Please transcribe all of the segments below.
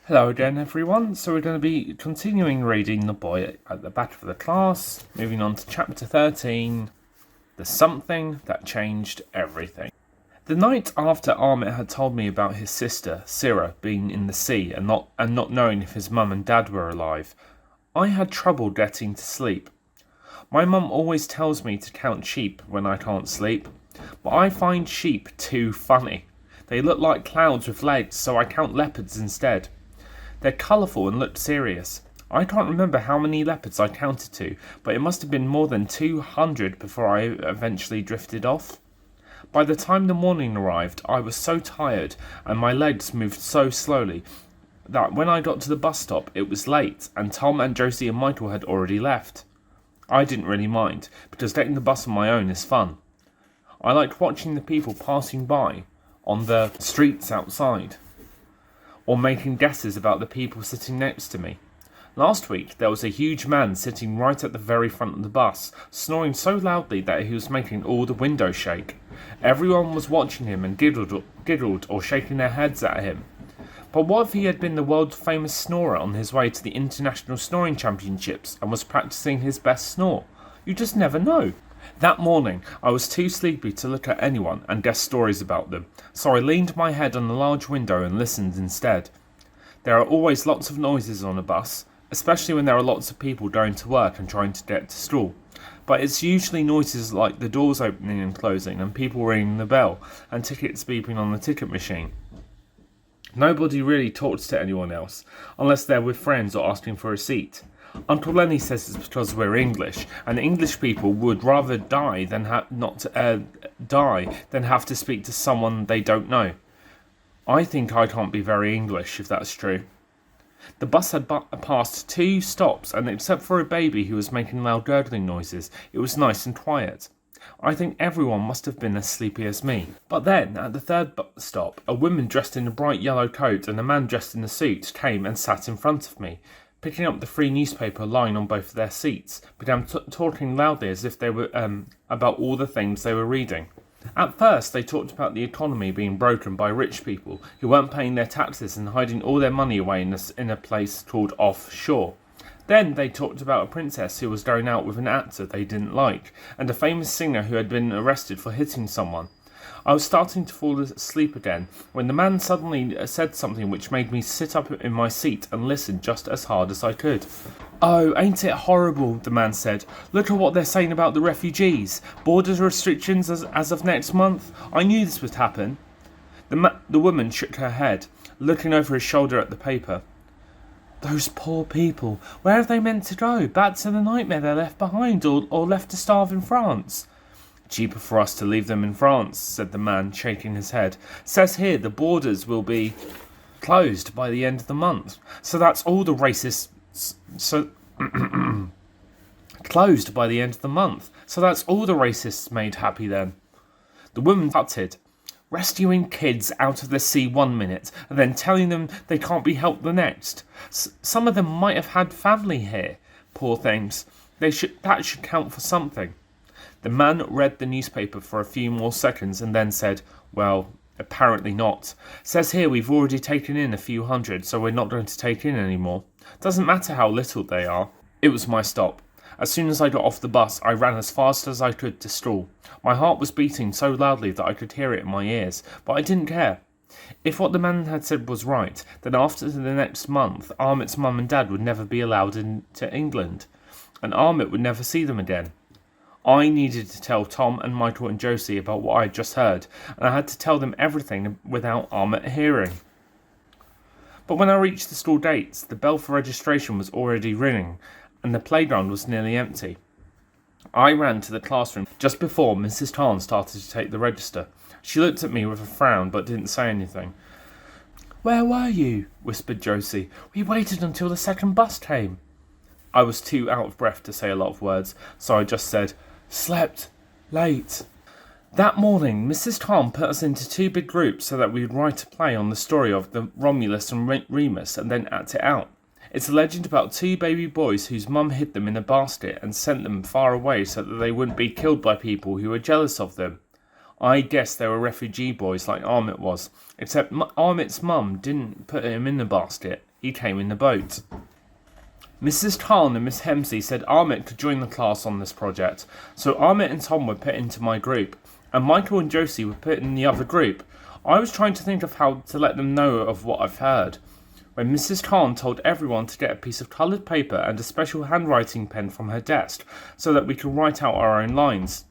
Hello again, everyone. So we're going to be continuing reading The Boy at the Back of the Class, moving on to chapter 13, The Something That Changed Everything. The night after Amit had told me about his sister, Sira, being in the sea and not knowing if his mum and dad were alive, I had trouble getting to sleep. My mum always tells me to count sheep when I can't sleep, but I find sheep too funny. They look like clouds with legs, so I count leopards instead. They're colourful and look serious. I can't remember how many leopards I counted to, but it must have been more than 200 before I eventually drifted off. By the time the morning arrived, I was so tired and my legs moved so slowly that when I got to the bus stop it was late and Tom and Josie and Michael had already left. I didn't really mind, because getting the bus on my own is fun. I liked watching the people passing by on the streets outside, or making guesses about the people sitting next to me. Last week, there was a huge man sitting right at the very front of the bus, snoring so loudly that he was making all the windows shake. Everyone was watching him and giggled or shaking their heads at him. But what if he had been the world-famous snorer on his way to the International Snoring Championships and was practicing his best snore? You just never know. That morning, I was too sleepy to look at anyone and guess stories about them, so I leaned my head on the large window and listened instead. There are always lots of noises on a bus, especially when there are lots of people going to work and trying to get to school. But it's usually noises like the doors opening and closing and people ringing the bell and tickets beeping on the ticket machine. Nobody really talks to anyone else, unless they're with friends or asking for a seat. Uncle Lenny says it's because we're English, and English people would rather die than have to speak to someone they don't know. I think I can't be very English, if that's true. The bus had passed 2 stops, and except for a baby who was making loud gurgling noises, it was nice and quiet. I think everyone must have been as sleepy as me. But then, at the 3rd stop, a woman dressed in a bright yellow coat and a man dressed in a suit came and sat in front of me. Picking up the free newspaper lying on both of their seats, began talking loudly as if they were about all the things they were reading. At first, they talked about the economy being broken by rich people who weren't paying their taxes and hiding all their money away in a place called offshore. Then they talked about a princess who was going out with an actor they didn't like, and a famous singer who had been arrested for hitting someone. I was starting to fall asleep again when the man suddenly said something which made me sit up in my seat and listen just as hard as I could. "Oh, ain't it horrible," the man said. "Look at what they're saying about the refugees. Border restrictions as of next month. I knew this would happen." The woman shook her head, looking over his shoulder at the paper. "Those poor people. Where are they meant to go? Back to the nightmare they left behind, or left to starve in France?" "Cheaper for us to leave them in France," said the man, shaking his head. "Says here the borders will be closed by the end of the month. So that's all the racists... closed by the end of the month. So that's all the racists made happy then." The woman uttered, "Rescuing kids out of the sea 1 minute, and then telling them they can't be helped the next. Some of them might have had family here. Poor things. That should count for something." The man read the newspaper for a few more seconds and then said, "Well, apparently not. Says here we've already taken in a few hundred, so we're not going to take in any more. Doesn't matter how little they are." It was my stop. As soon as I got off the bus, I ran as fast as I could to school. My heart was beating so loudly that I could hear it in my ears, but I didn't care. If what the man had said was right, then after the next month, Amit's mum and dad would never be allowed into England, and Amit would never see them again. I needed to tell Tom and Michael and Josie about what I had just heard, and I had to tell them everything without Amit hearing. But when I reached the school gates, the bell for registration was already ringing, and the playground was nearly empty. I ran to the classroom just before Mrs. Khan started to take the register. She looked at me with a frown but didn't say anything. "Where were you?" whispered Josie. "We waited until the 2nd bus came." I was too out of breath to say a lot of words, so I just said, "Slept. Late." That morning, Mrs. Khan put us into 2 big groups so that we would write a play on the story of the Romulus and Remus and then act it out. It's a legend about 2 baby boys whose mum hid them in a basket and sent them far away so that they wouldn't be killed by people who were jealous of them. I guess they were refugee boys like Armit was, except Armit's mum didn't put him in the basket. He came in the boat. Mrs. Tarn and Miss Hemsey said Armit could join the class on this project, so Armit and Tom were put into my group, and Michael and Josie were put in the other group. I was trying to think of how to let them know of what I've heard, when Mrs. Tarn told everyone to get a piece of coloured paper and a special handwriting pen from her desk, so that we could write out our own lines.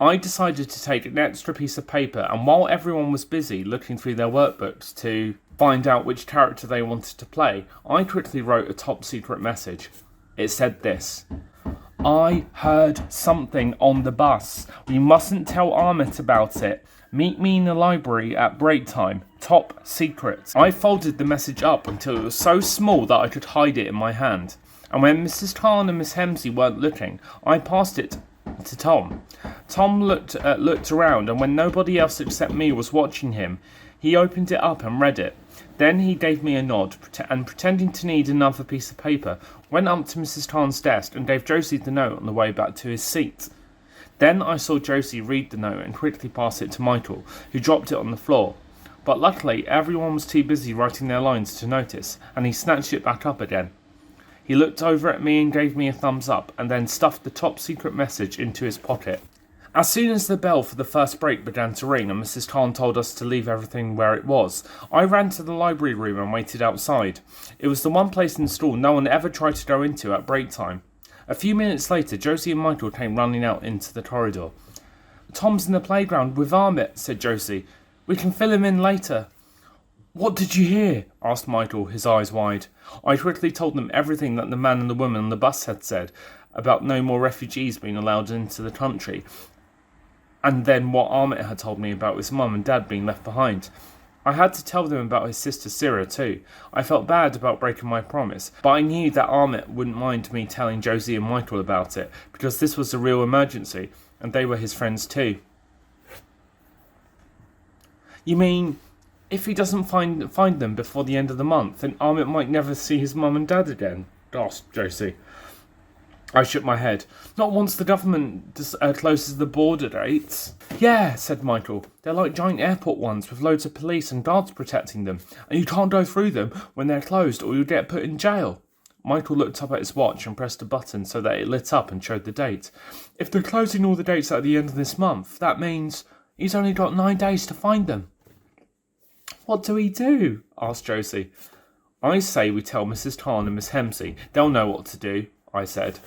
I decided to take an extra piece of paper, and while everyone was busy looking through their workbooks to find out which character they wanted to play, I quickly wrote a top secret message. It said this: I heard something on the bus. We mustn't tell Armit about it. Meet me in the library at break time. Top secret. I folded the message up until it was so small that I could hide it in my hand. And when Mrs. Tarn and Miss Hemsey weren't looking, I passed it to Tom. Tom looked around, and when nobody else except me was watching him, he opened it up and read it. Then he gave me a nod, and pretending to need another piece of paper, went up to Mrs. Tarn's desk and gave Josie the note on the way back to his seat. Then I saw Josie read the note and quickly pass it to Michael, who dropped it on the floor. But luckily, everyone was too busy writing their lines to notice, and he snatched it back up again. He looked over at me and gave me a thumbs up, and then stuffed the top secret message into his pocket. As soon as the bell for the first break began to ring and Mrs. Tarn told us to leave everything where it was, I ran to the library room and waited outside. It was the one place in the school no one ever tried to go into at break time. A few minutes later, Josie and Michael came running out into the corridor. Tom's in the playground with Armit, said Josie. We can fill him in later. What did you hear? Asked Michael, his eyes wide. I quickly told them everything that the man and the woman on the bus had said about no more refugees being allowed into the country, and then what Armit had told me about his mum and dad being left behind. I had to tell them about his sister Sarah too. I felt bad about breaking my promise, but I knew that Armit wouldn't mind me telling Josie and Michael about it, because this was a real emergency, and they were his friends too. You mean, if he doesn't find them before the end of the month, then Armit might never see his mum and dad again? Gasped Josie. I shook my head. Not once the government closes the border gates. Yeah, said Michael. They're like giant airport ones with loads of police and guards protecting them, and you can't go through them when they're closed or you'll get put in jail. Michael looked up at his watch and pressed a button so that it lit up and showed the date. If they're closing all the gates at the end of this month, that means he's only got 9 days to find them. What do we do? Asked Josie. I say we tell Mrs. Tarn and Miss Hemsey. They'll know what to do, I said.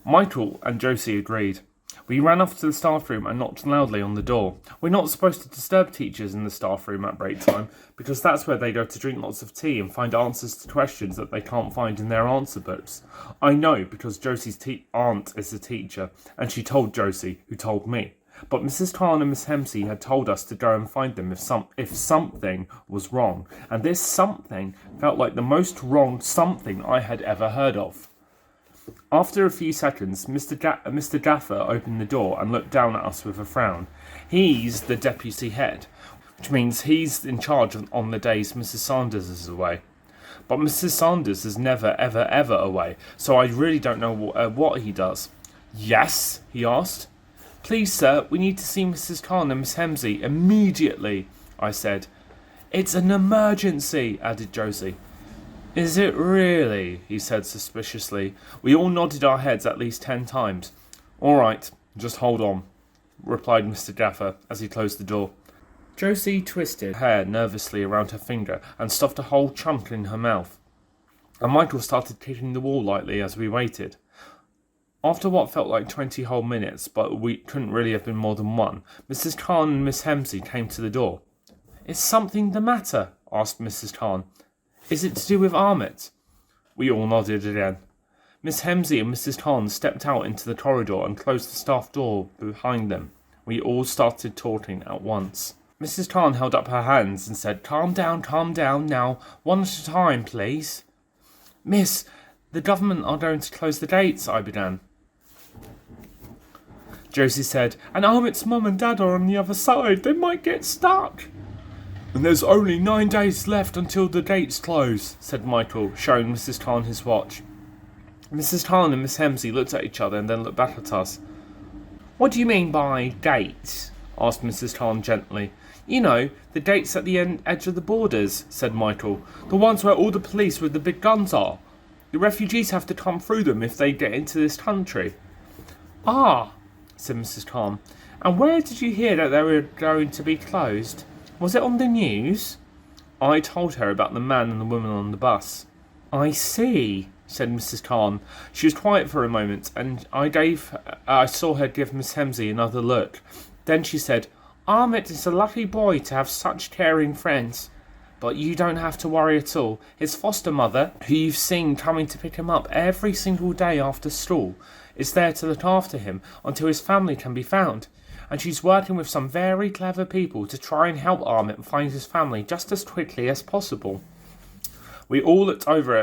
Michael and Josie agreed. We ran off to the staff room and knocked loudly on the door. We're not supposed to disturb teachers in the staff room at break time, because that's where they go to drink lots of tea and find answers to questions that they can't find in their answer books. I know because Josie's aunt is a teacher, and she told Josie, who told me. But Mrs. Tarn and Miss Hemsey had told us to go and find them if something was wrong, and this something felt like the most wrong something I had ever heard of. After a few seconds, Mr. Gaffer opened the door and looked down at us with a frown. He's the deputy head, which means he's in charge on the days Mrs. Sanders is away. But Mrs. Sanders is never, ever, ever away, so I really don't know what he does. Yes? He asked. Please, sir, we need to see Mrs. Tarn and Miss Hemsey immediately, I said. It's an emergency, added Josie. Is it really? He said suspiciously. We all nodded our heads at least 10 times. All right, just hold on, replied Mr. Gaffer as he closed the door. Josie twisted her hair nervously around her finger and stuffed a whole chunk in her mouth. And Michael started kicking the wall lightly as we waited. After what felt like 20 whole minutes, but we couldn't really have been more than one, Mrs. Tarn and Miss Hemsey came to the door. Is something the matter? Asked Mrs. Tarn. Is it to do with Armit? We all nodded again. Miss Hemsey and Mrs. Tarn stepped out into the corridor and closed the staff door behind them. We all started talking at once. Mrs. Tarn held up her hands and said, calm down, now, one at a time, please. Miss, the government are going to close the gates, I began. Josie said, and Armit's mum and dad are on the other side. They might get stuck. And there's only 9 days left until the gates close, said Michael, showing Mrs. Tarn his watch. Mrs. Tarn and Miss Hemsey looked at each other and then looked back at us. What do you mean by dates? Asked Mrs. Tarn gently. You know, the dates at the edge of the borders, said Michael. The ones where all the police with the big guns are. The refugees have to come through them if they get into this country. Ah, said Mrs. Tarn. And where did you hear that they were going to be closed? Was it on the news? I told her about the man and the woman on the bus. I see, said Mrs. Tarn. She was quiet for a moment, and I saw her give Miss Hemsley another look. Then she said, Ahmet is a lucky boy to have such caring friends. But you don't have to worry at all. His foster mother, who you've seen coming to pick him up every single day after school, is there to look after him until his family can be found. And she's working with some very clever people to try and help Ahmet find his family just as quickly as possible. We all looked over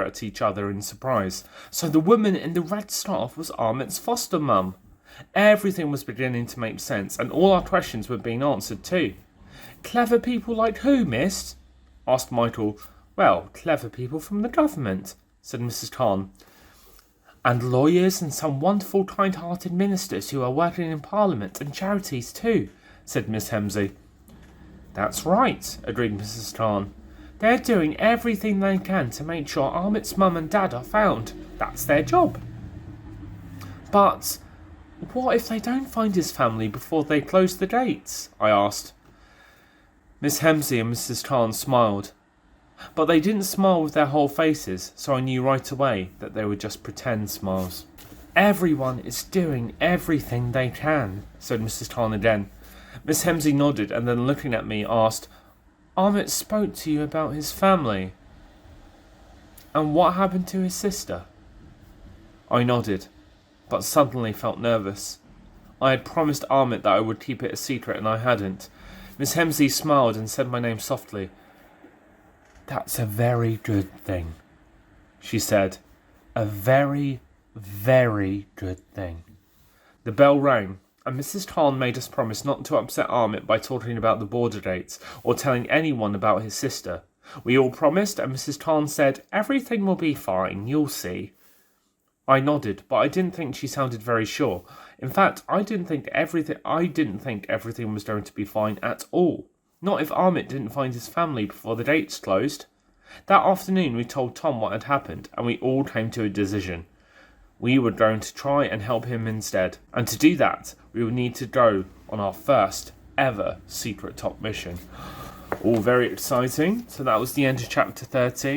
at each other in surprise. So the woman in the red scarf was Ahmet's foster mum. Everything was beginning to make sense, and all our questions were being answered too. Clever people like who, miss? Asked Michael. Well, clever people from the government, said Mrs. Tarn. And lawyers and some wonderful kind-hearted ministers who are working in Parliament and charities too, said Miss Hemsley. That's right, agreed Mrs. Tarn. They're doing everything they can to make sure Ahmet's mum and dad are found. That's their job. But what if they don't find his family before they close the gates? I asked. Miss Hemsley and Mrs. Tarn smiled. But they didn't smile with their whole faces, so I knew right away that they were just pretend smiles. Everyone is doing everything they can, said Mrs. Tarn again. Miss Hemsley nodded and then looking at me asked, Ahmet spoke to you about his family. And what happened to his sister? I nodded, but suddenly felt nervous. I had promised Ahmet that I would keep it a secret and I hadn't. Miss Hemsley smiled and said my name softly. That's a very good thing, she said. A very, very good thing. The bell rang, and Mrs. Tarn made us promise not to upset Ahmet by talking about the border dates or telling anyone about his sister. We all promised, and Mrs. Tarn said, Everything will be fine, you'll see. I nodded, but I didn't think she sounded very sure. In fact, I didn't think everything was going to be fine at all. Not if Ahmet didn't find his family before the dates closed. That afternoon we told Tom what had happened, and we all came to a decision. We were going to try and help him instead, and to do that, we would need to go on our first ever secret top mission. All very exciting. So that was the end of chapter 13.